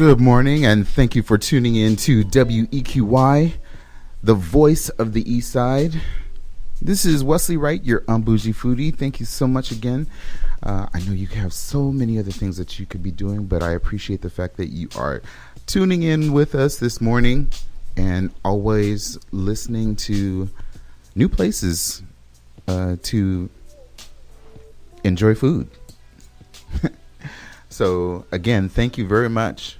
Good morning, and thank you for tuning in to WEQY, the voice of the East Side. This is Wesley Wright, your Un-Bougie Foodie. Thank you so much again. I know you have so many other things that you could be doing, but I appreciate the fact that you are tuning in with us this morning and always listening to new places to enjoy food. So, again, thank you very much.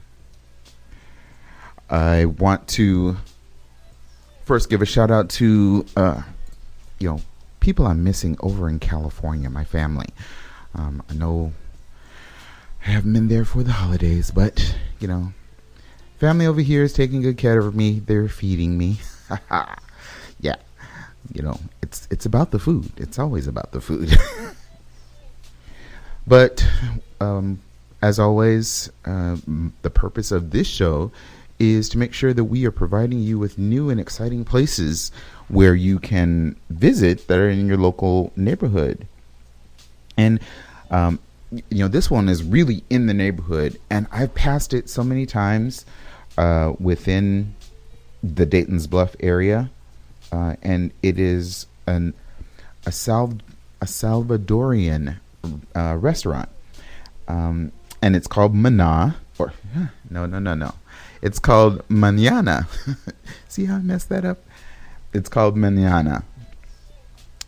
I want to first give a shout out to, people I'm missing over in California, my family. I know I haven't been there for the holidays, but, family over here is taking good care of me. They're feeding me. Yeah. It's about the food. It's always about the food. But, as always, the purpose of this show is to make sure that we are providing you with new and exciting places where you can visit that are in your local neighborhood. And, this one is really in the neighborhood, and I've passed it so many times within the Dayton's Bluff area. And it is a Salvadorian restaurant. And it's called Manana, or no. It's called Manana. See how I messed that up? It's called Manana.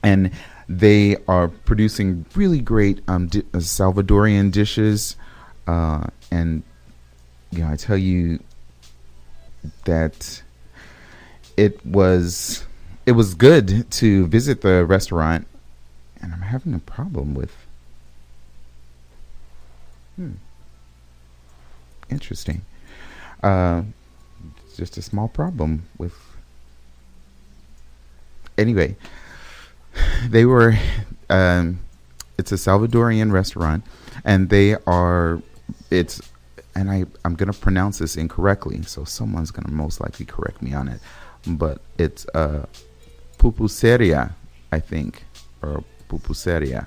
And they are producing really great Salvadorian dishes. And, I tell you that it was good to visit the restaurant. And I'm having a problem with... Interesting. Just a small problem with... Anyway, they were... it's a Salvadorian restaurant, and they are... And I'm going to pronounce this incorrectly, so someone's going to most likely correct me on it. But it's Pupuseria, I think, or Pupuseria.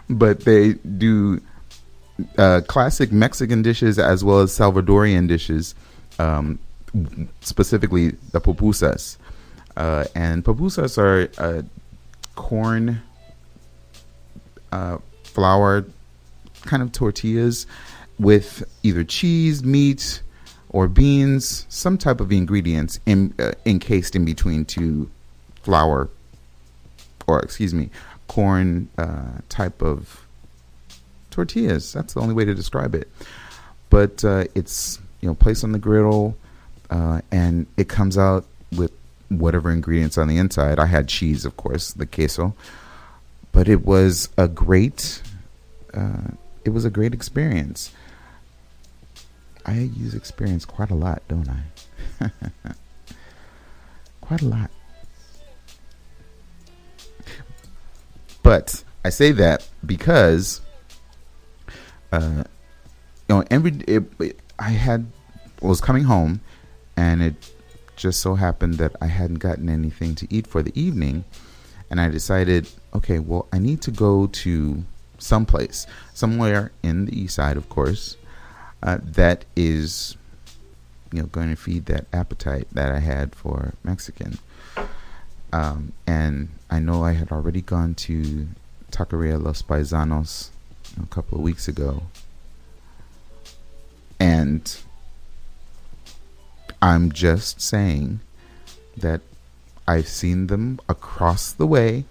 But they do classic Mexican dishes as well as Salvadorian dishes, specifically the pupusas. And pupusas are corn, flour, kind of tortillas with either cheese, meat, or beans, some type of ingredients encased in between two corn type of tortillas. That's the only way to describe it. But it's placed on the griddle, and it comes out with whatever ingredients on the inside. I had cheese, of course, the queso, but it was a great experience. I use experience quite a lot, don't I? Quite a lot. But I say that because I was coming home, and it just so happened that I hadn't gotten anything to eat for the evening, and I decided, okay, well, I need to go to somewhere in the East Side, of course, that is, going to feed that appetite that I had for Mexican. And I know I had already gone to Taqueria Los Paisanos a couple of weeks ago, and I'm just saying that I've seen them across the way,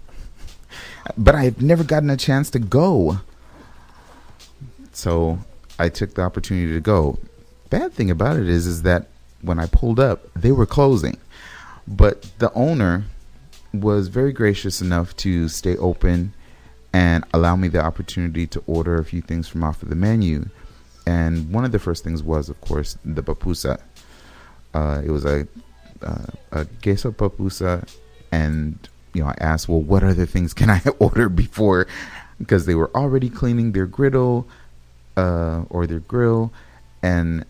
but I've never gotten a chance to go. So I took the opportunity to go. Bad thing about it is that when I pulled up, they were closing, but the owner was very gracious enough to stay open and allow me the opportunity to order a few things from off of the menu. And one of the first things was, of course, the pupusa. It was a queso pupusa, and I asked, well, what other things can I order before? Because they were already cleaning their griddle or their grill, and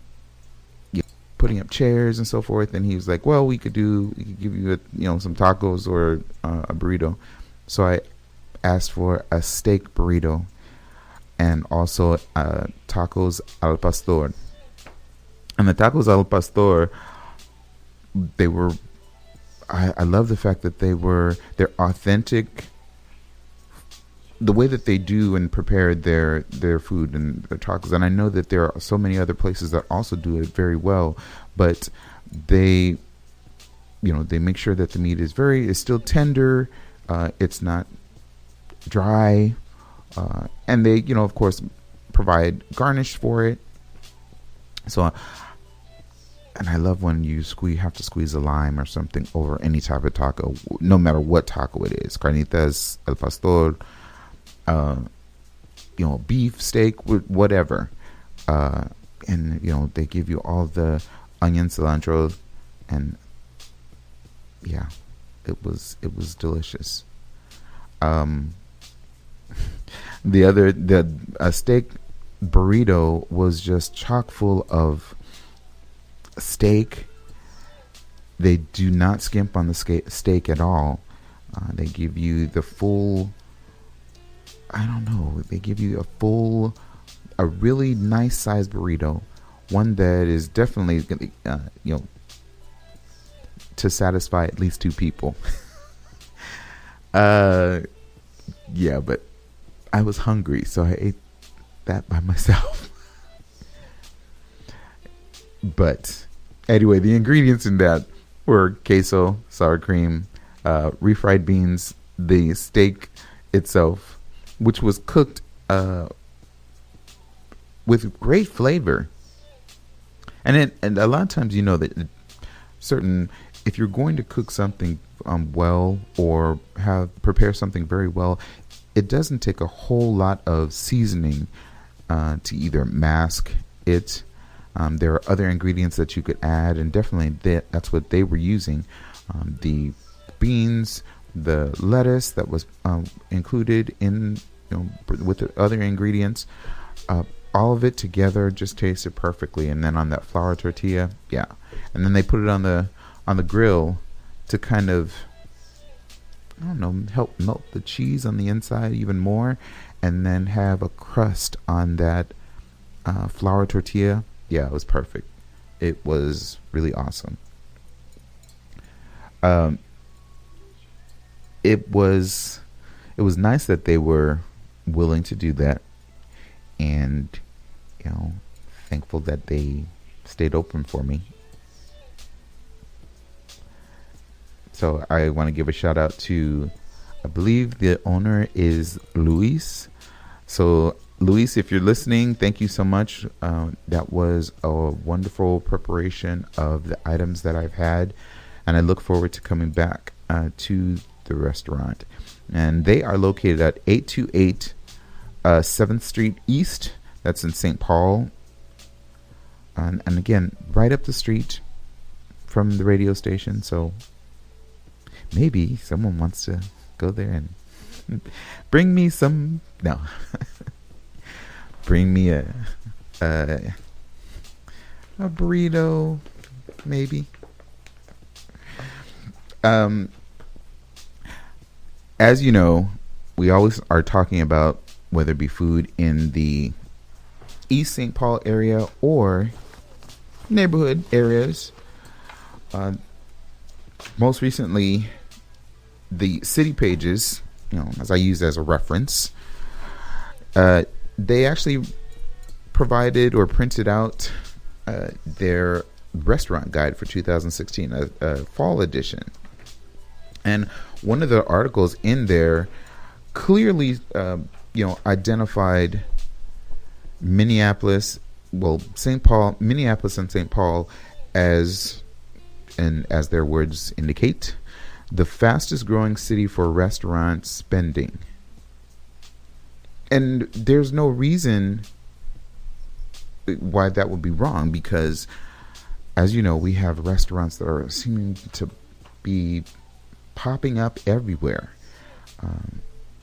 putting up chairs and so forth. And he was like, well, we could give you some tacos or a burrito. So I asked for a steak burrito. and also tacos al pastor. And the tacos al pastor, they were, I love the fact that they're authentic. The way that they do and prepare their food and their tacos, and I know that there are so many other places that also do it very well, but they make sure that the meat is still tender, it's not dry, and they of course provide garnish for it. So, and I love when you have to squeeze a lime or something over any type of taco, no matter what taco it is, carnitas al pastor, beef, steak, whatever, and they give you all the onion, cilantro, and yeah, it was delicious. The steak burrito was just chock full of steak. They do not skimp on the steak at all. They give you the full, they give you a really nice sized burrito, one that is definitely to satisfy at least two people. Yeah, but I was hungry, so I ate that by myself. But anyway, the ingredients in that were queso, sour cream, refried beans, the steak itself, which was cooked with great flavor. And a lot of times, that if you're going to cook something well, or prepare something very well, it doesn't take a whole lot of seasoning to either mask it. There are other ingredients that you could add, and definitely that's what they were using. The beans, the lettuce that was included in with the other ingredients, all of it together just tasted perfectly. And then on that flour tortilla, yeah, and then they put it on the grill to kind of, help melt the cheese on the inside even more, and then have a crust on that flour tortilla. Yeah, it was perfect. It was really awesome. It was nice that they were willing to do that, and thankful that they stayed open for me. So I want to give a shout out to, I believe the owner is Luis. So Luis, if you're listening, thank you so much. That was a wonderful preparation of the items that I've had, and I look forward to coming back to the restaurant. And they are located at 828 7th Street East. That's in St. Paul. And again, right up the street from the radio station. So maybe someone wants to go there and bring me some. No. Bring me a burrito, maybe. As you know, we always are talking about whether it be food in the East St. Paul area or neighborhood areas. Most recently, the city pages, as I use as a reference, they actually provided or printed out their restaurant guide for 2016, a fall edition. And one of the articles in there clearly, identified Minneapolis and St. Paul as, and as their words indicate, the fastest growing city for restaurant spending. And there's no reason why that would be wrong, because, as you know, we have restaurants that are seeming to be popping up everywhere.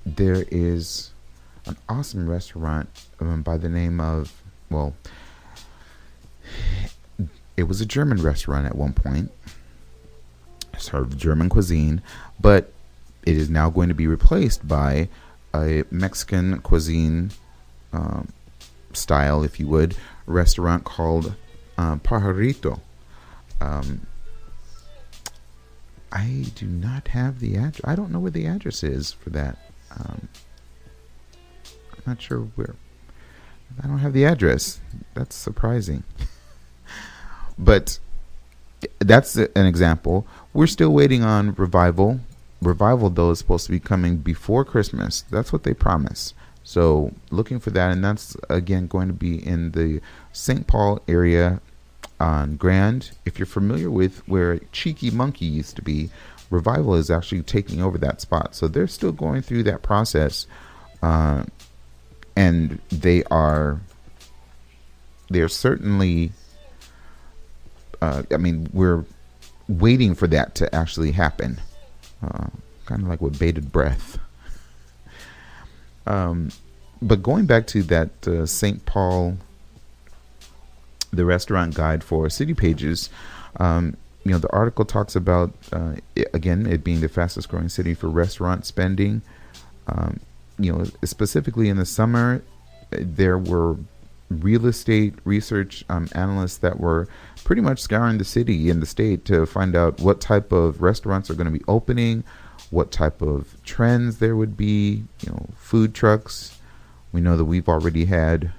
There is an awesome restaurant by the name of, it was a German restaurant at one point, served German cuisine, but it is now going to be replaced by a Mexican cuisine style, if you would, restaurant called Pajarito. I do not have the address. I don't know where the address is for that. I'm not sure where. I don't have the address. That's surprising. But that's an example. We're still waiting on Revival. Revival, though, is supposed to be coming before Christmas. That's what they promise. So looking for that. And that's, again, going to be in the St. Paul area on Grand. If you're familiar with where Cheeky Monkey used to be, Revival is actually taking over that spot. So they're still going through that process. And they're certainly, we're waiting for that to actually happen. Kind of like with bated breath. But going back to that St. Paul, the restaurant guide for City Pages, the article talks about, it being the fastest growing city for restaurant spending. Specifically in the summer, there were real estate research analysts that were pretty much scouring the city and the state to find out what type of restaurants are going to be opening, what type of trends there would be, food trucks. We know that we've already had,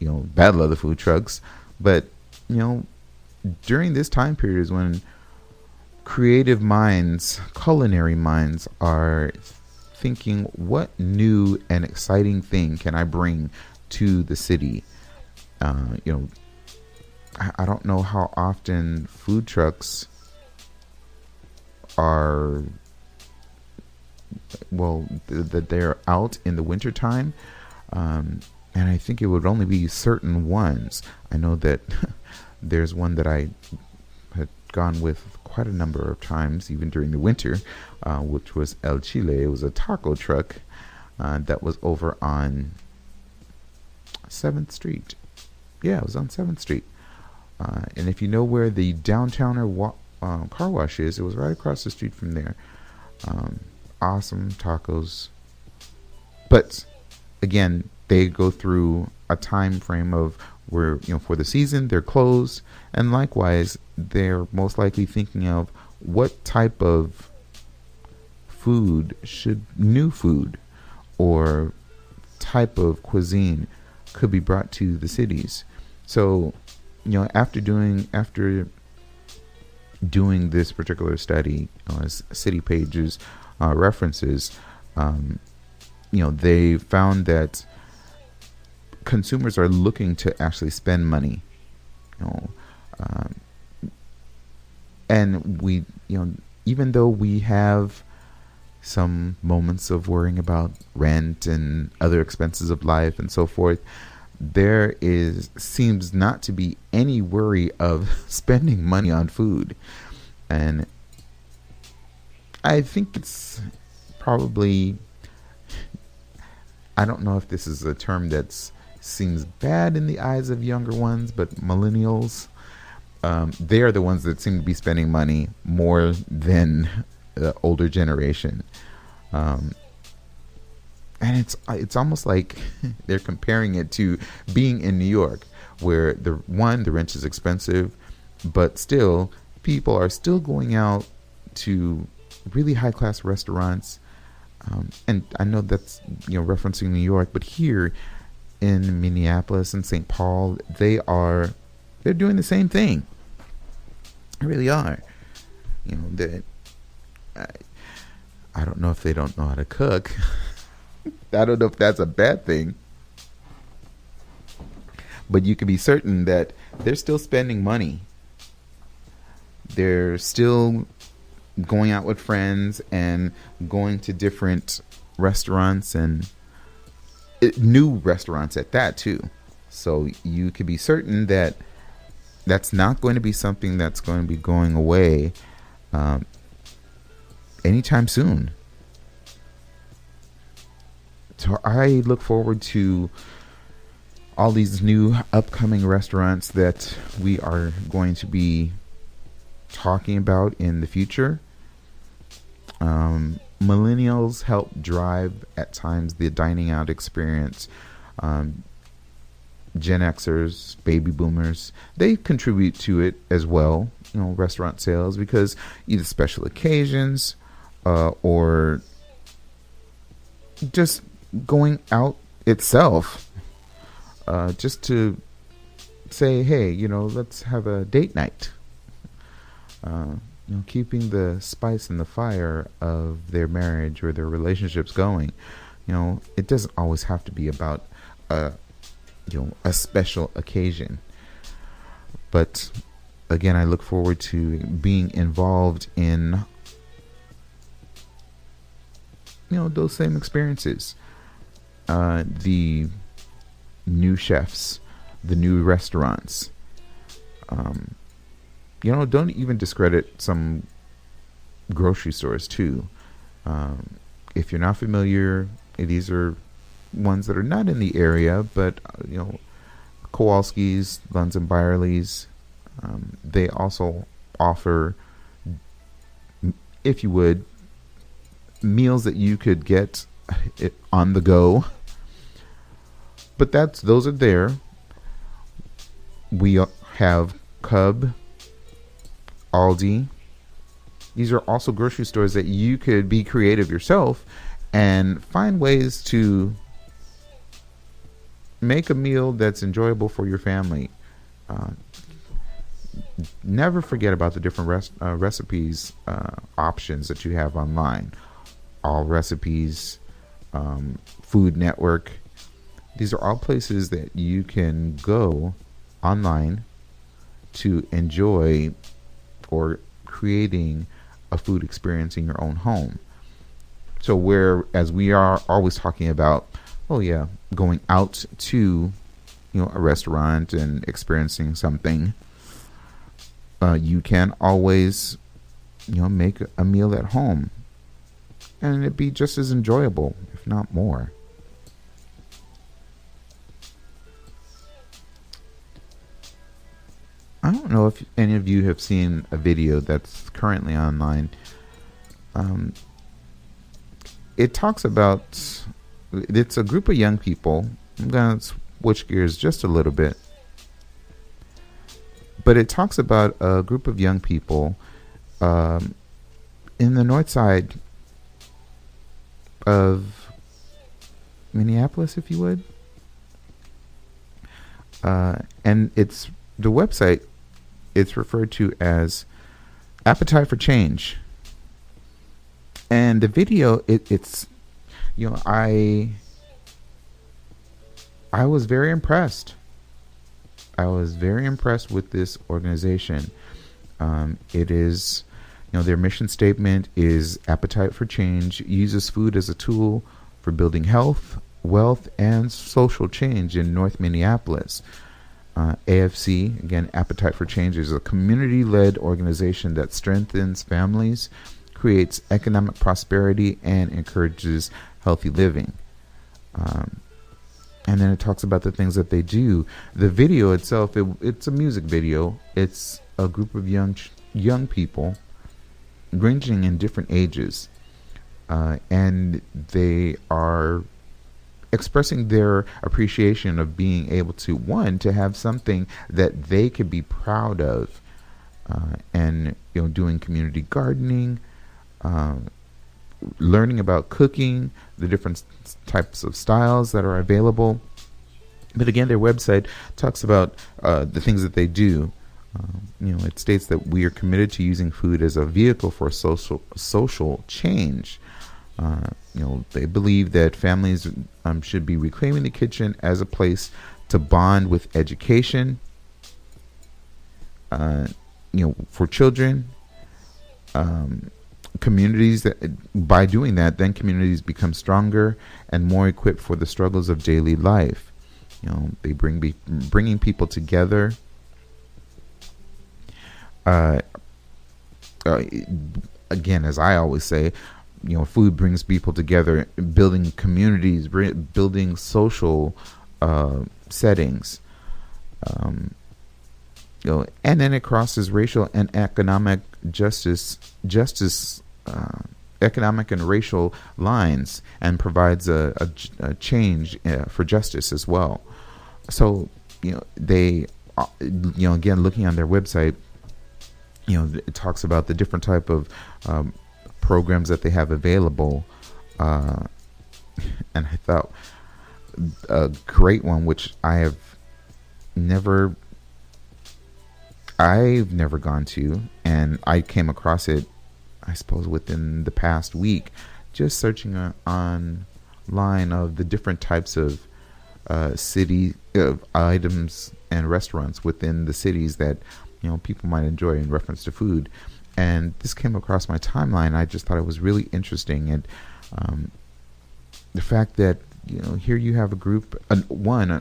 Battle of the Food Trucks, but, during this time period is when creative minds, culinary minds are thinking, what new and exciting thing can I bring to the city? I don't know how often food trucks are, that they're out in the wintertime. And I think it would only be certain ones. I know that there's one that I had gone with quite a number of times, even during the winter, which was El Chile. It was a taco truck that was over on 7th Street. Yeah, it was on 7th Street. And if you know where the Downtowner car wash is, it was right across the street from there. Awesome tacos. But again, they go through a time frame of where, for the season, they're closed. And likewise, they're most likely thinking of what type of new food or type of cuisine could be brought to the cities. So, after doing this particular study, as City Pages references, they found that consumers are looking to actually spend money, and we, even though we have some moments of worrying about rent and other expenses of life and so forth, there seems not to be any worry of spending money on food. And I think it's probably, I don't know if this is a term that seems bad in the eyes of younger ones, but millennials, they are the ones that seem to be spending money more than the older generation. And it's almost like they're comparing it to being in New York, where the rent is expensive, but still people are still going out to really high class restaurants. And I know that's, referencing New York, but here in Minneapolis and St. Paul, they're doing the same thing. They really are. I don't know if they don't know how to cook. I don't know if that's a bad thing. But you can be certain that they're still spending money. They're still going out with friends and going to different restaurants, and new restaurants at that too. So you can be certain that that's not going to be something that's going to be going away anytime soon. So I look forward to all these new upcoming restaurants that we are going to be talking about in the future. Millennials help drive at times the dining out experience. Um, Gen Xers, baby boomers, they contribute to it as well. Restaurant sales, because either special occasions or just going out itself, just to say, hey, let's have a date night. Keeping the spice and the fire of their marriage or their relationships going. It doesn't always have to be about a special occasion. But again, I look forward to being involved in those same experiences. The new chefs, the new restaurants. Don't even discredit some grocery stores too. If you're not familiar, these are ones that are not in the area, but Kowalski's, Lunds and Byerly's, they also offer, if you would, meals that you could get it on the go. But those are there. We have Cub, Aldi. These are also grocery stores that you could be creative yourself and find ways to make a meal that's enjoyable for your family. Never forget about the different recipes options that you have online. All Recipes, Food Network. These are all places that you can go online to enjoy or creating a food experience in your own home. So whereas we are always talking about, going out to, a restaurant and experiencing something, you can always, make a meal at home and it'd be just as enjoyable, if not more. I don't know if any of you have seen a video that's currently online. It talks about, it's a group of young people. I'm going to switch gears just a little bit. But it talks about a group of young people in the north side of Minneapolis, if you would. And it's the website, it's referred to as Appetite for Change. And the video, it's I was very impressed. I was very impressed with this organization. It is, their mission statement is Appetite for Change uses food as a tool for building health, wealth, and social change in North Minneapolis. AFC, again, Appetite for Change, is a community-led organization that strengthens families, creates economic prosperity, and encourages healthy living. And then it talks about the things that they do. The video itself, it's a music video. It's a group of young people, ranging in different ages, and they are expressing their appreciation of being able to, one, to have something that they could be proud of, and doing community gardening, learning about cooking, the different types of styles that are available. But again, their website talks about the things that they do. It states that we are committed to using food as a vehicle for social change. They believe that families should be reclaiming the kitchen as a place to bond with education, for children. Communities that, by doing that, then communities become stronger and more equipped for the struggles of daily life. They bringing people together. Again, as I always say, food brings people together, building communities, building social settings. And then it crosses racial and economic justice economic and racial lines, and provides a change for justice as well. So, they, again, looking on their website, it talks about the different type of programs that they have available. And I thought a great one, which I've never gone to, and I came across it, I suppose, within the past week, just searching online of the different types of city items and restaurants within the cities that people might enjoy in reference to food. And this came across my timeline. I just thought it was really interesting, and the fact that here you have a group, an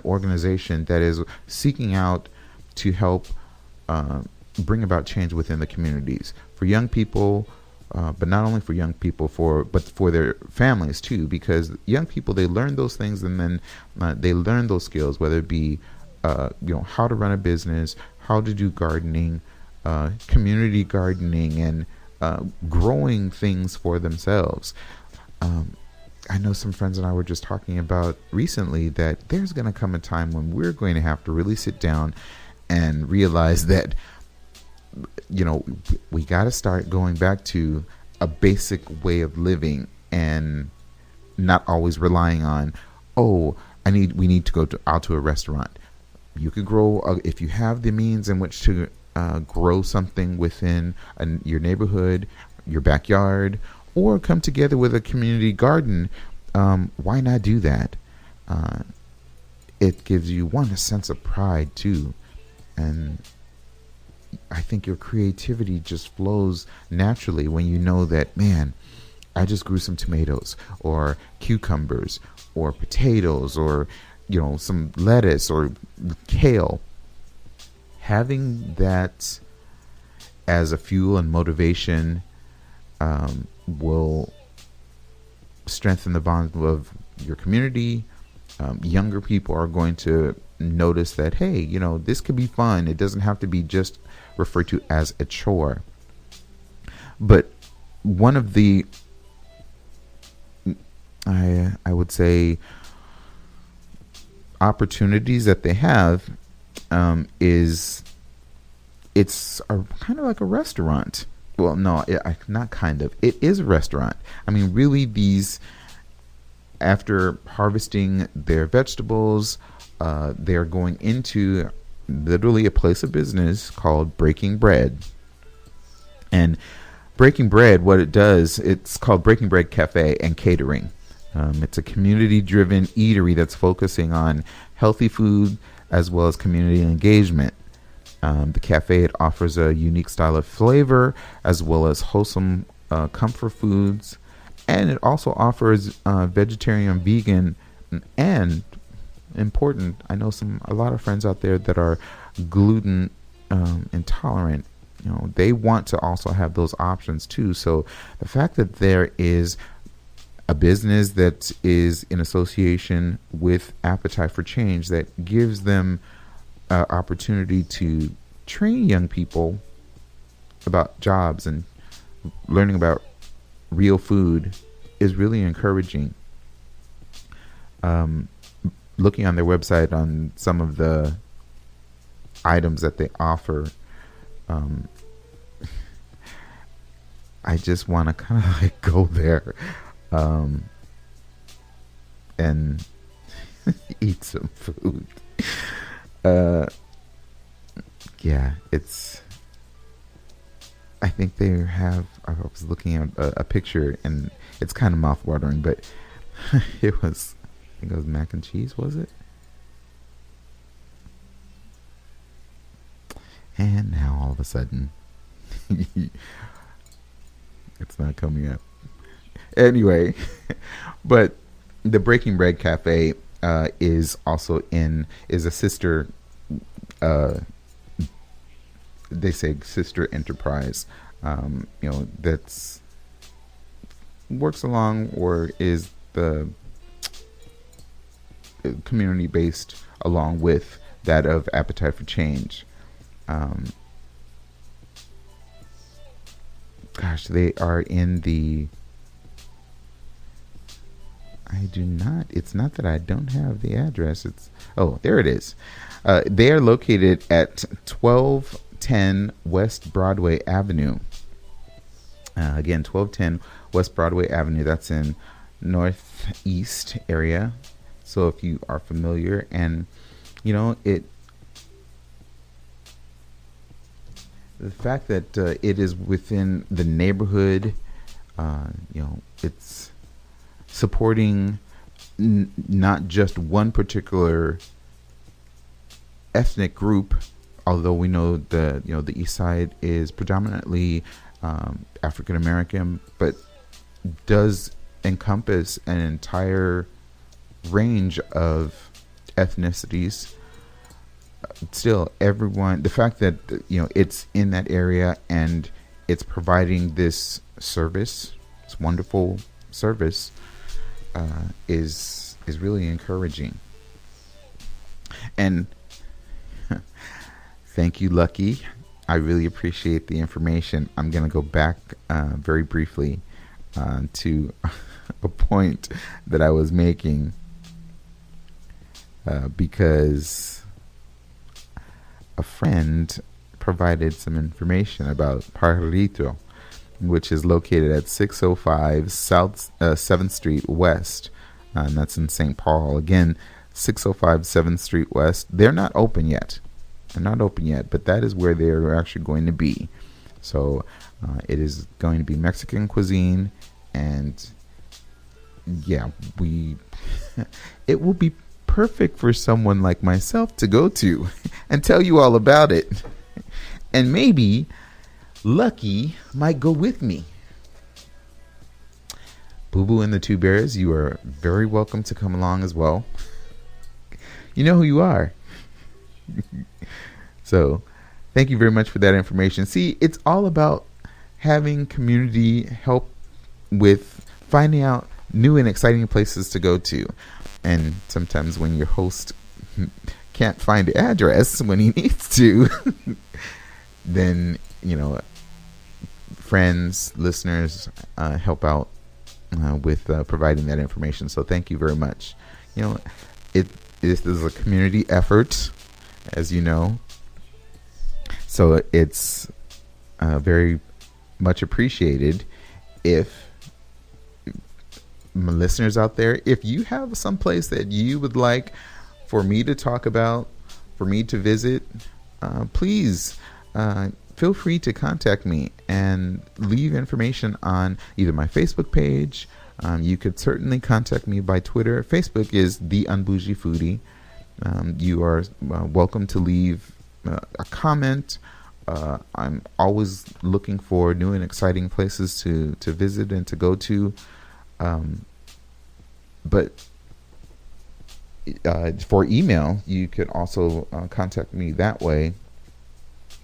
organization that is seeking out to help bring about change within the communities for young people, but not only for young people, but for their families too, because young people, they learn those things, and then they learn those skills, whether it be how to run a business, how to do gardening, community gardening, and growing things for themselves. I know some friends and I were just talking about recently that there's going to come a time when we're going to have to really sit down and realize that we got to start going back to a basic way of living, and not always relying on, we need to go out to a restaurant. You could grow, if you have the means in which to grow something within your neighborhood, your backyard, or come together with a community garden. Why not do that? It gives you, a sense of pride too, and I think your creativity just flows naturally when you know that, man, I just grew some tomatoes or cucumbers or potatoes or some lettuce or kale. Having that as a fuel and motivation will strengthen the bond of your community. Younger people are going to notice that, hey, this could be fun. It doesn't have to be just referred to as a chore. But one of the, I would say, opportunities that they have is it's kind of like a restaurant. Well, no, not kind of. It is a restaurant. I mean, really, after harvesting their vegetables, they're going into literally a place of business called Breaking Bread. And Breaking Bread, what it does, it's called Breaking Bread Cafe and Catering. It's a community-driven eatery that's focusing on healthy food as well as community engagement. The cafe, it offers a unique style of flavor as well as wholesome comfort foods, and it also offers vegetarian, vegan, and important. I know a lot of friends out there that are gluten intolerant. They want to also have those options too. So the fact that there is a business that is in association with Appetite for Change that gives them opportunity to train young people about jobs and learning about real food is really encouraging. Looking on their website on some of the items that they offer, I just want to kind of like go there and eat some food. I think they have, I was looking at a picture and it's kind of mouth-watering, but it was, I think it was mac and cheese, was it? And now all of a sudden, it's not coming up. Anyway, but the Breaking Bread Cafe is also is a sister, they say sister enterprise, that's works along or is the community based along with that of Appetite for Change. They are in the do not. It's not that I don't have the address. Oh, there it is. They are located at 1210 West Broadway Avenue. Again, 1210 West Broadway Avenue. That's in Northeast area. So if you are familiar, and the fact that it is within the neighborhood, it's supporting not just one particular ethnic group, although we know the East Side is predominantly African American, but does encompass an entire range of ethnicities. Still, everyone, the fact that it's in that area and it's providing this service, this wonderful service, is really encouraging. And thank you, Lucky. I really appreciate the information. I'm going to go back very briefly to a point that I was making because a friend provided some information about Parrito, which is located at 605 South 7th Street West, and that's in St. Paul. Again, 605 7th Street West. They're not open yet. But that is where they're actually going to be. So it is going to be Mexican cuisine, and yeah, it will be perfect for someone like myself to go to and tell you all about it. And maybe Lucky might go with me. Boo Boo and the Two Bears, you are very welcome to come along as well. You know who you are. So thank you very much for that information. See, it's all about having community help with finding out new and exciting places to go to. And sometimes when your host can't find the address when he needs to, then, friends, listeners help out with providing that information. So thank you very much. This is a community effort, as you know. So it's very much appreciated if my listeners out there, if you have some place that you would like for me to talk about, for me to visit, please feel free to contact me and leave information on either my Facebook page. You could certainly contact me by Twitter. Facebook is the Un-Bougie Foodie. You are welcome to leave a comment. I'm always looking for new and exciting places to visit and to go to. But for email, you could also contact me that way.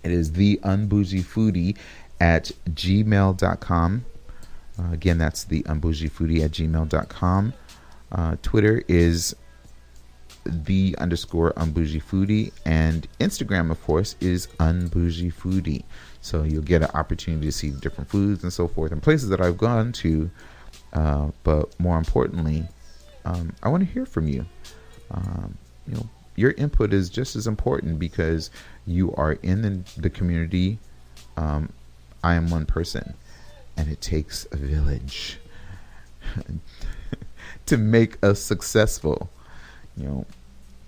It is the Un-Bougie Foodie at gmail.com. Again, that's the Un-Bougie Foodie at gmail.com. Twitter is the _Un-Bougie Foodie, and Instagram, of course, is Un-Bougie Foodie. So you'll get an opportunity to see different foods and so forth and places that I've gone to. But more importantly, I want to hear from you. Your input is just as important because you are in the community. I am one person, and it takes a village to make us successful.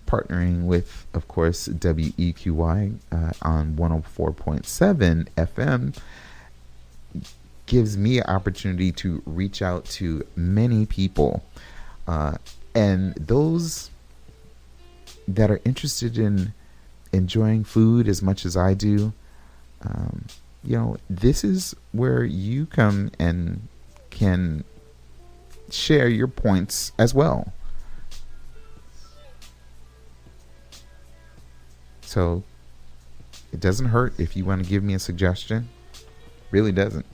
Partnering with, of course, WEQY on 104.7 FM gives me an opportunity to reach out to many people. And those that are interested in enjoying food as much as I do, this is where you come and can share your points as well. So it doesn't hurt if you want to give me a suggestion. Really doesn't.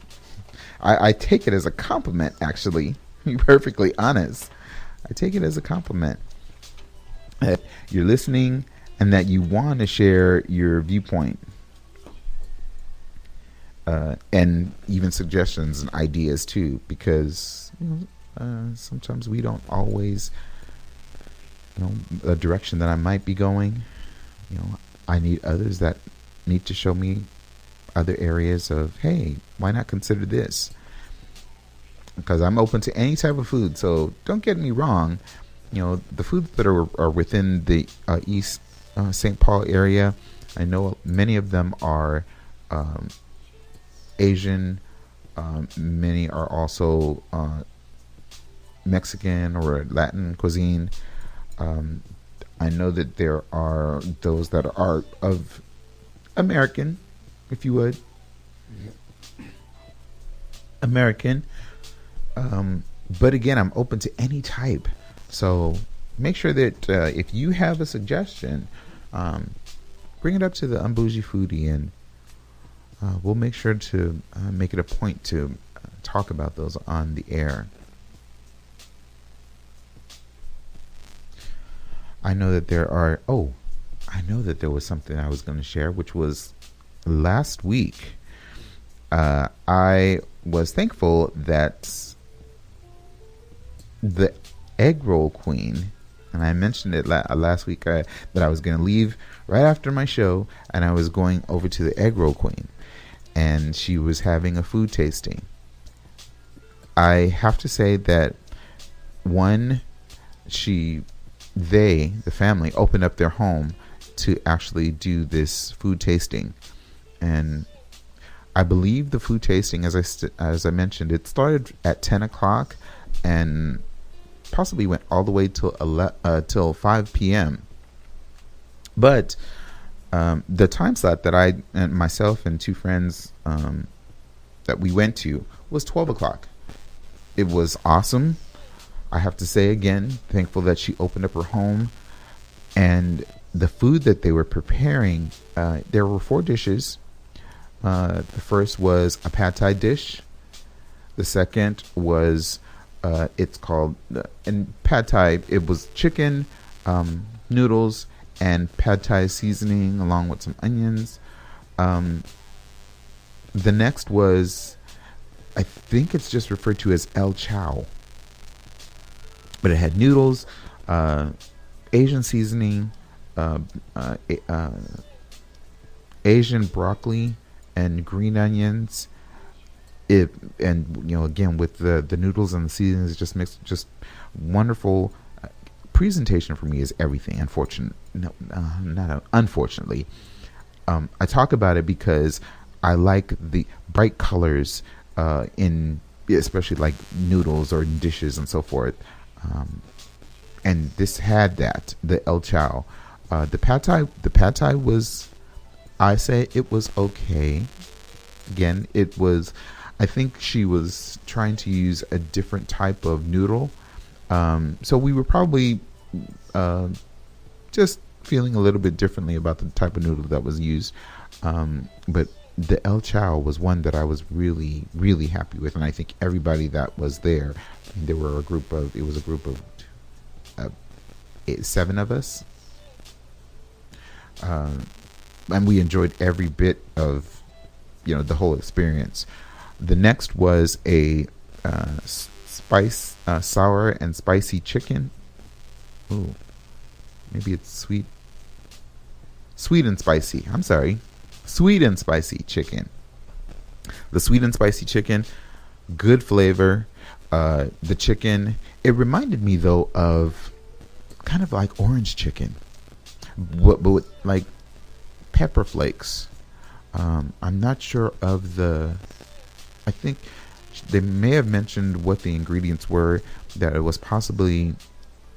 I take it as a compliment, actually. To be perfectly honest. I take it as a compliment that you're listening and that you want to share your viewpoint. And even suggestions and ideas too, because sometimes we don't always, the direction that I might be going. I need others that need to show me other areas of, hey, why not consider this? Because I'm open to any type of food. So don't get me wrong. The foods that are within the East St. Paul area, I know many of them are Asian. Many are also Mexican or Latin cuisine. I know that there are those that are of American, if you would. American. But again, I'm open to any type. So make sure that if you have a suggestion, bring it up to the Un-Bougie Foodie, and we'll make sure to make it a point to talk about those on the air. I know that I know that there was something I was going to share, which was last week. I was thankful that the egg roll queen, and I mentioned it last week, that I was going to leave right after my show, and I was going over to the egg roll queen, and she was having a food tasting. I have to say that the family opened up their home to actually do this food tasting, and I believe the food tasting, as I mentioned, it started at 10 o'clock and possibly went all the way till 5 p.m. But the time slot that I and myself and two friends that we went to was 12 o'clock. It was awesome. I have to say again, thankful that she opened up her home, and the food that they were preparing, there were 4 dishes. The first was a pad thai dish. The second was it's called in pad thai. It was chicken, noodles, and pad thai seasoning along with some onions. The next was, I think it's just referred to as El Chow, but it had noodles, Asian seasoning, Asian broccoli, and green onions. Again, with the noodles and the seasonings, just mixed, just wonderful. Presentation for me is everything. Unfortunately, I talk about it because I like the bright colors in, especially like noodles or dishes and so forth. And this had that, the El Chow, the pad thai was, I say it was okay. Again, it was, I think she was trying to use a different type of noodle. So we were probably just feeling a little bit differently about the type of noodle that was used. But the El Chow was one that I was really, really happy with. And I think everybody that was there, it was a group of 7 of us. And we enjoyed every bit of, the whole experience. The next was a sour and spicy chicken. Ooh, maybe it's sweet and spicy. I'm sorry. Sweet and spicy chicken. The sweet and spicy chicken, good flavor. The chicken, it reminded me though of kind of like orange chicken, but with like pepper flakes. I'm not sure of I think they may have mentioned what the ingredients were, that it was possibly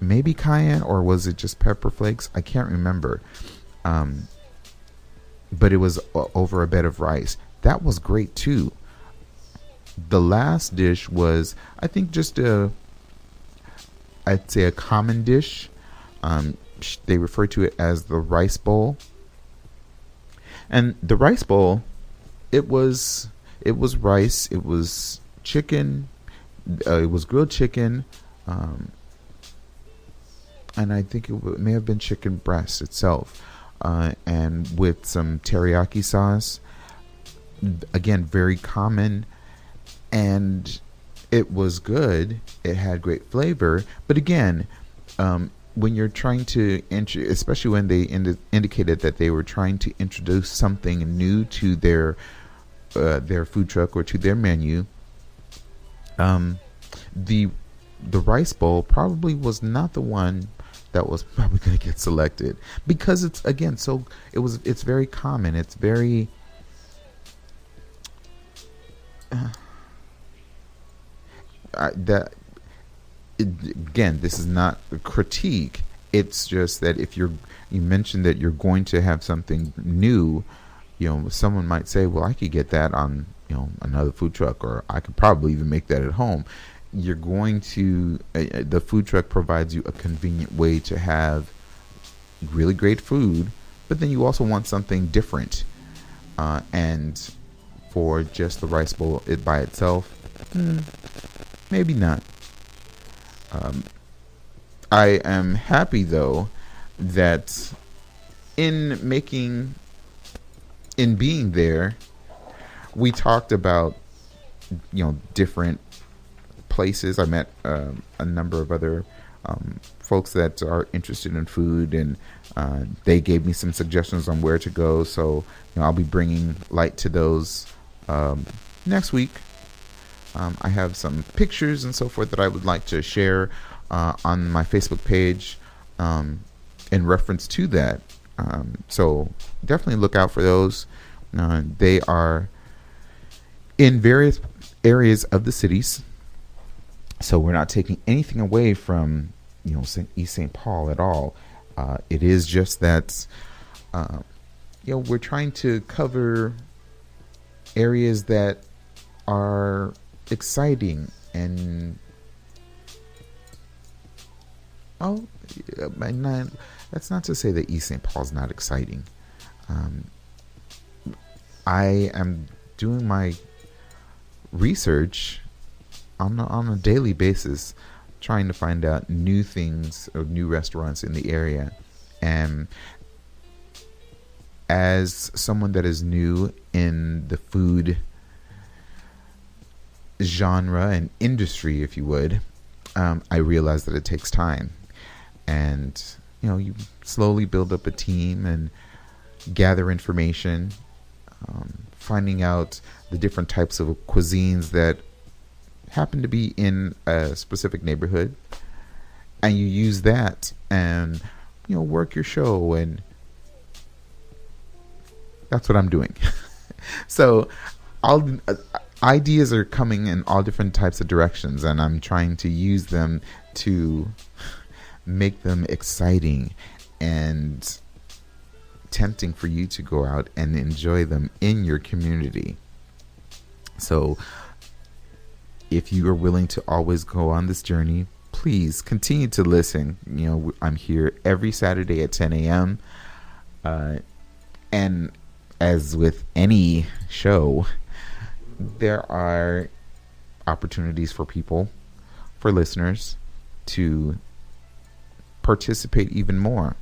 maybe cayenne, or was it just pepper flakes? I can't remember. But it was over a bed of rice. That was great too. The last dish was, I think, just I'd say a common dish. They refer to it as the rice bowl. And the rice bowl, it was rice, it was chicken, it was grilled chicken, and I think it may have been chicken breast itself, and with some teriyaki sauce. Again, very common, and It was good. It had great flavor. But again, when you're trying to, especially when they indicated that they were trying to introduce something new to their food truck or to their menu, the rice bowl probably was not the one that was probably going to get selected, because it's, again, so it's very common. It's very again, this is not a critique. It's just that if you mentioned that you're going to have something new, someone might say, well, I could get that on, another food truck, or I could probably even make that at home. You're going to, the food truck provides you a convenient way to have really great food, but then you also want something different. And for just the rice bowl, it by itself, maybe not. I am happy, though, that in being there, we talked about, different places. I met a number of other folks that are interested in food, and they gave me some suggestions on where to go. So I'll be bringing light to those next week. I have some pictures and so forth that I would like to share on my Facebook page in reference to that. So definitely look out for those. They are in various areas of the cities. So we're not taking anything away from, East St. Paul at all. It is just that, we're trying to cover areas that are exciting and that's not to say that East St. Paul is not exciting. I am doing my research on a daily basis, trying to find out new things or new restaurants in the area. And as someone that is new in the food genre and industry, if you would, I realize that it takes time. And, you slowly build up a team and gather information, finding out the different types of cuisines that happen to be in a specific neighborhood. And you use that and, work your show. And that's what I'm doing. So ideas are coming in all different types of directions, and I'm trying to use them to make them exciting and tempting for you to go out and enjoy them in your community. So if you are willing to always go on this journey, please continue to listen. I'm here every Saturday at 10 a.m. And as with any show, there are opportunities for listeners to participate even more.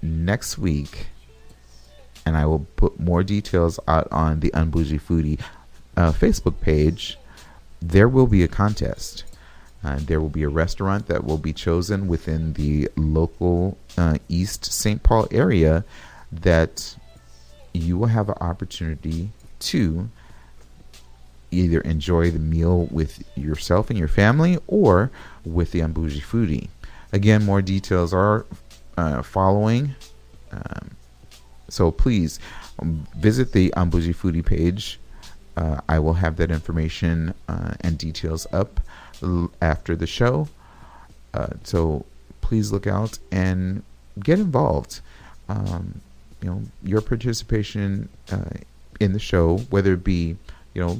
Next week, and I will put more details out on the Un-Bougie Foodie Facebook page, there will be a contest. There will be a restaurant that will be chosen within the local East St. Paul area that you will have an opportunity to either enjoy the meal with yourself and your family or with the Un-Bougie Foodie. Again, more details are following. So please visit the Un-Bougie Foodie page. I will have that information and details up after the show. So please look out and get involved. Your participation in the show, whether it be,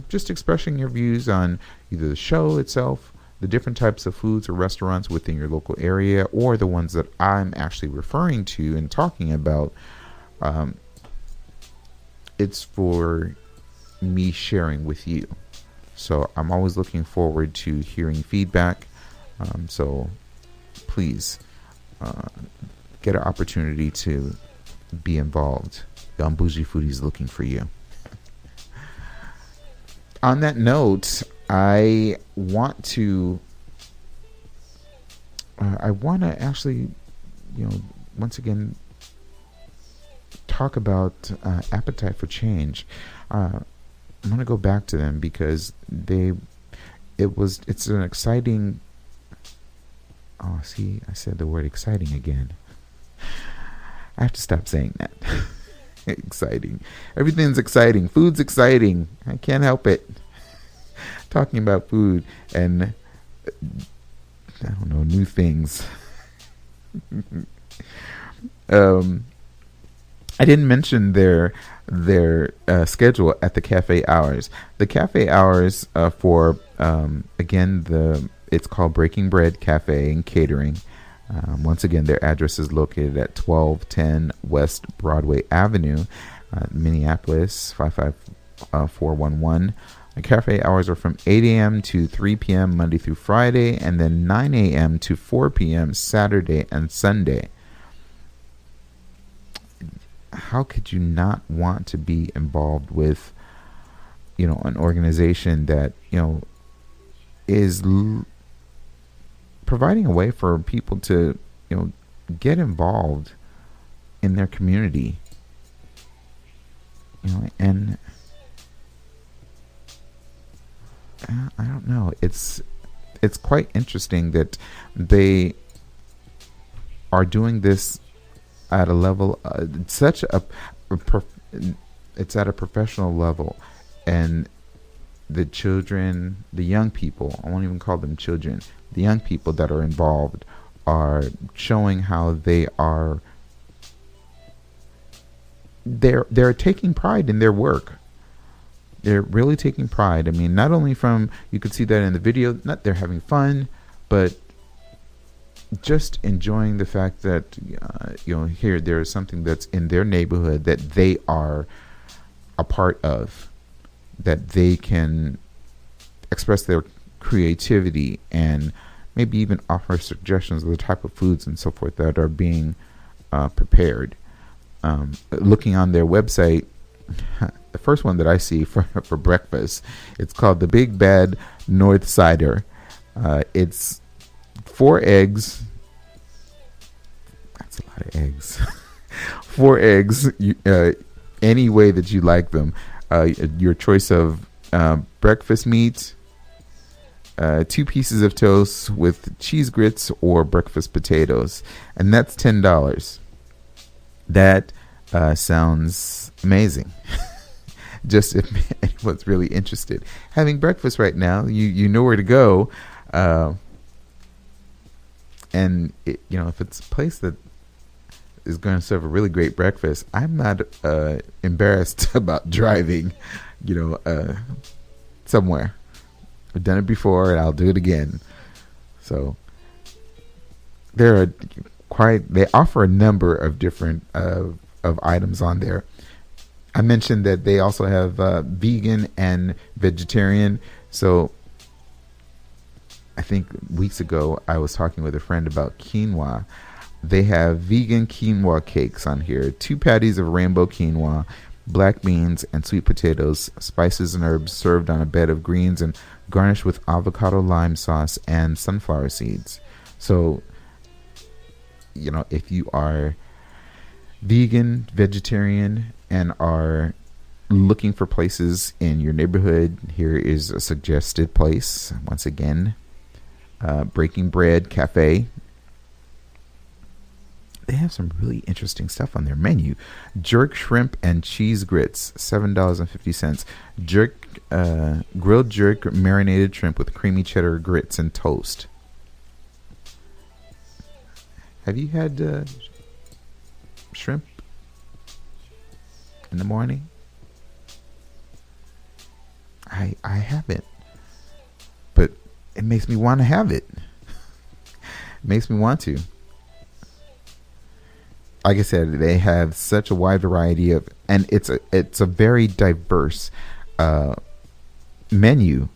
just expressing your views on either the show itself, the different types of foods or restaurants within your local area, or the ones that I'm actually referring to and talking about. It's for me sharing with you. So I'm always looking forward to hearing feedback. So please get an opportunity to be involved. The Un-Bougie Foodie is looking for you. On that note, I want to. I want to actually, once again, talk about Appetite for Change. I'm going to go back to them because it's an exciting. Oh, see, I said the word exciting again. I have to stop saying that. Exciting. Everything's exciting. Food's exciting. I can't help it. Talking about food and I don't know, new things. I didn't mention their schedule at the cafe hours. The cafe hours for again it's called Breaking Bread Cafe and Catering. Once again, their address is located at 1210 West Broadway Avenue, Minneapolis 55411. The cafe hours are from 8 a.m. to 3 p.m. Monday through Friday, and then 9 a.m. to 4 p.m. Saturday and Sunday. How could you not want to be involved with, an organization that, is providing a way for people to, get involved in their community, and I don't know. It's quite interesting that they are doing this at a level, it's at a professional level, and the children, the young people, I won't even call them children, the young people that are involved are showing how they're taking pride in their work. They're really taking pride. I mean, not only from, you could see that in the video, not they're having fun, but just enjoying the fact that, here there is something that's in their neighborhood that they are a part of, that they can express their creativity and maybe even offer suggestions of the type of foods and so forth that are being prepared. Looking on their website, the first one that I see for breakfast, it's called the Big Bad North Sider. It's 4 eggs. That's a lot of eggs. 4 eggs, any way that you like them. Your choice of breakfast meat, 2 pieces of toast with cheese grits or breakfast potatoes. And that's $10. That sounds amazing. Just if anyone's really interested. Having breakfast right now, you know where to go. And if it's a place that is going to serve a really great breakfast, I'm not embarrassed about driving, somewhere. I've done it before and I'll do it again. So they offer a number of different of items on there. I mentioned that they also have vegan and vegetarian. So I think weeks ago I was talking with a friend about quinoa. They have vegan quinoa cakes on here. 2 patties of rainbow quinoa, black beans, and sweet potatoes, spices and herbs served on a bed of greens and garnished with avocado lime sauce and sunflower seeds. So, if you are vegan, vegetarian, and are looking for places in your neighborhood, here is a suggested place. Once again, Breaking Bread Cafe. They have some really interesting stuff on their menu. Jerk shrimp and cheese grits, $7.50. Grilled jerk marinated shrimp with creamy cheddar grits and toast. Have you had shrimp in the morning? I haven't, but it makes me want to have it. It makes me want to. Like I said, they have such a wide variety of, and it's a very diverse menu.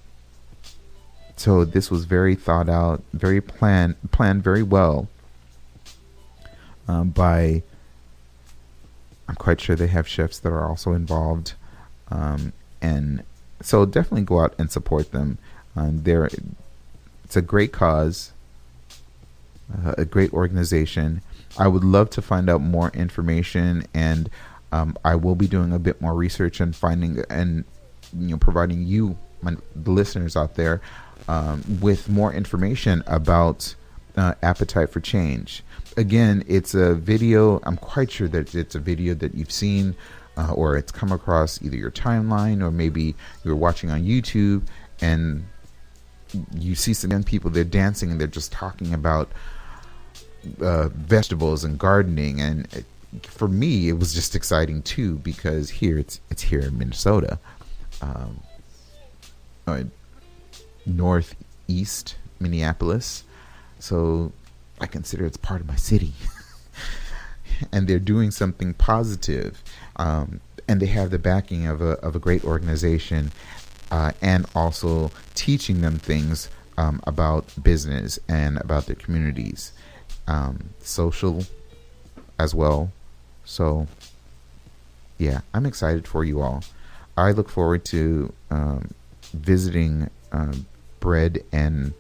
So this was very thought out, very planned very well by. I'm quite sure they have chefs that are also involved, and so definitely go out and support them. There, it's a great cause, a great organization. I would love to find out more information, and I will be doing a bit more research and finding and providing you, the listeners out there, with more information about Appetite for Change. Again, it's a video. I'm quite sure that it's a video that you've seen, or it's come across either your timeline, or maybe you're watching on YouTube and you see some young people, they're dancing and they're just talking about vegetables and gardening. And for me, it was just exciting too, because here it's here in Minnesota, northeast Minneapolis, so I consider it's part of my city. And they're doing something positive, and they have the backing of a great organization, and also teaching them things about business and about their communities, social as well. So yeah, I'm excited for you all. I look forward to visiting Breaking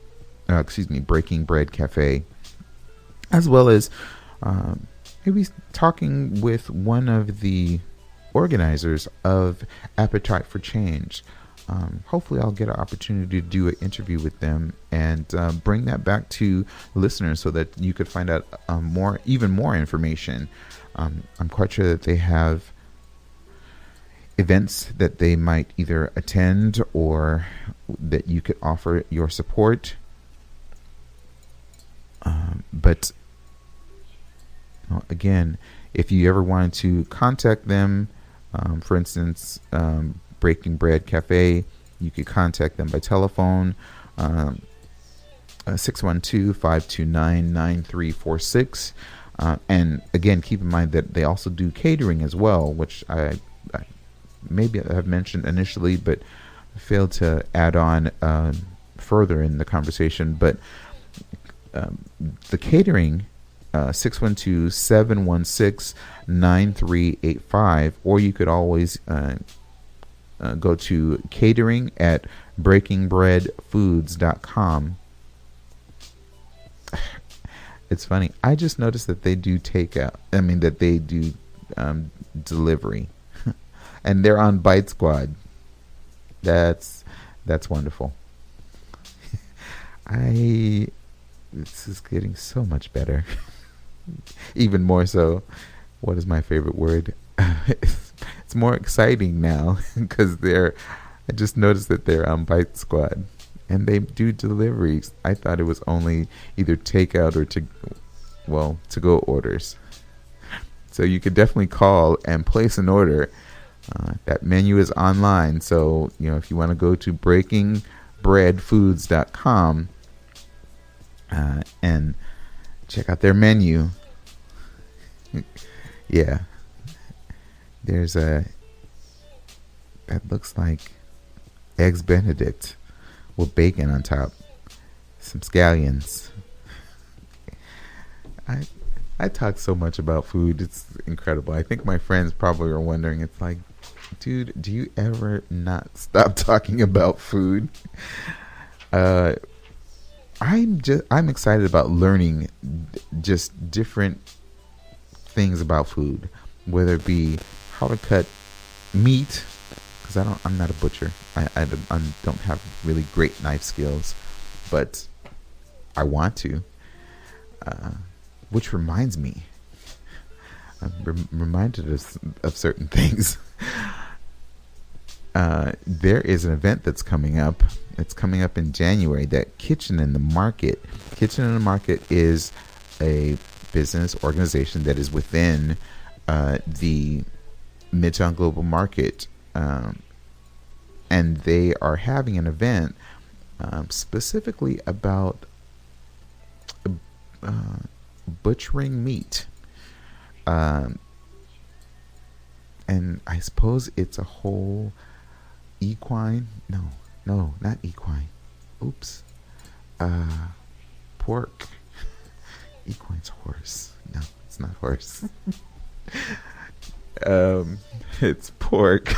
Bread Cafe, as well as maybe talking with one of the organizers of Appetite for Change. Hopefully I'll get an opportunity to do an interview with them and bring that back to listeners so that you could find out even more information. I'm quite sure that they have events that they might either attend or that you could offer your support. But again, if you ever wanted to contact them, for instance, Breaking Bread Cafe, you could contact them by telephone, 612-529-9346. And again, keep in mind that they also do catering as well, which I maybe have mentioned initially, but failed to add on further in the conversation. But the catering, 612-716-9385, or you could always go to catering at breakingbreadfoods.com. It's funny. I just noticed that they do takeout. I mean, that they do delivery. And they're on Bite Squad. That's wonderful. This is getting so much better. Even more so. What is my favorite word? It's more exciting now because I just noticed that they're on Bite Squad and they do deliveries. I thought it was only either takeout or to-go orders. So you could definitely call and place an order. That menu is online. So, if you want to go to breakingbreadfoods.com and check out their menu. Yeah. There's that looks like eggs Benedict with bacon on top, some scallions. I talk so much about food, it's incredible. I think my friends probably are wondering, it's like, dude, do you ever not stop talking about food? I'm excited about learning just different things about food, whether it be how to cut meat, because I'm not a butcher. I don't have really great knife skills, but I want to. Which reminds me, I'm reminded of certain things. There is an event that's coming up. It's coming up in January. That Kitchen in the Market. Kitchen in the Market is a business organization that is within the Midtown Global Market, and they are having an event specifically about butchering meat, and I suppose it's a whole equine. No, not equine. Oops. Pork. Equine's horse. No, it's not horse. It's pork.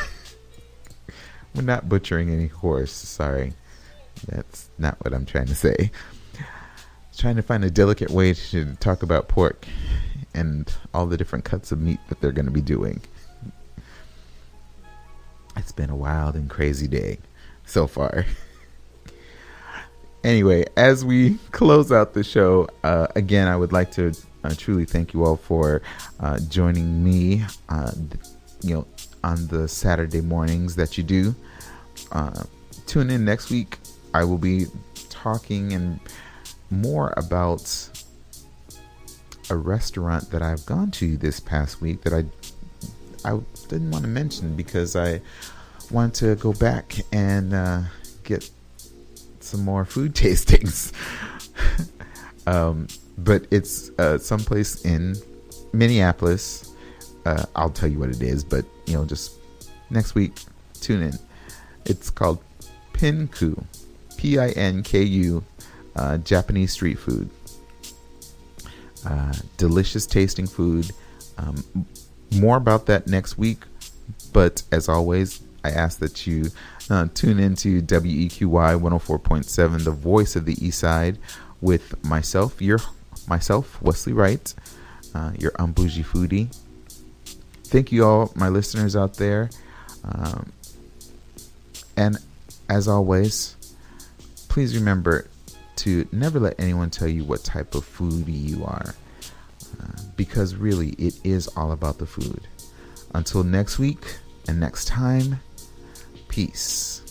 We're not butchering any horse. Sorry. That's not what I'm trying to say. Trying to find a delicate way to talk about pork and all the different cuts of meat that they're going to be doing. It's been a wild and crazy day so far. Anyway, as we close out the show, again, I would like to truly thank you all for joining me, on the Saturday mornings that you do. Tune in next week. I will be talking and more about a restaurant that I've gone to this past week that I didn't want to mention because I want to go back and get some more food tastings. But it's someplace in Minneapolis. I'll tell you what it is, but just next week, tune in. It's called Pinku, Pinku, Japanese street food. Delicious tasting food. More about that next week, but as always, I ask that you tune into WEQY 104.7, the voice of the East Side, with myself, Wesley Wright, your Un-Bougie Foodie. Thank you all, my listeners out there. And as always, please remember to never let anyone tell you what type of foodie you are. Because really, it is all about the food. Until next week and next time, peace.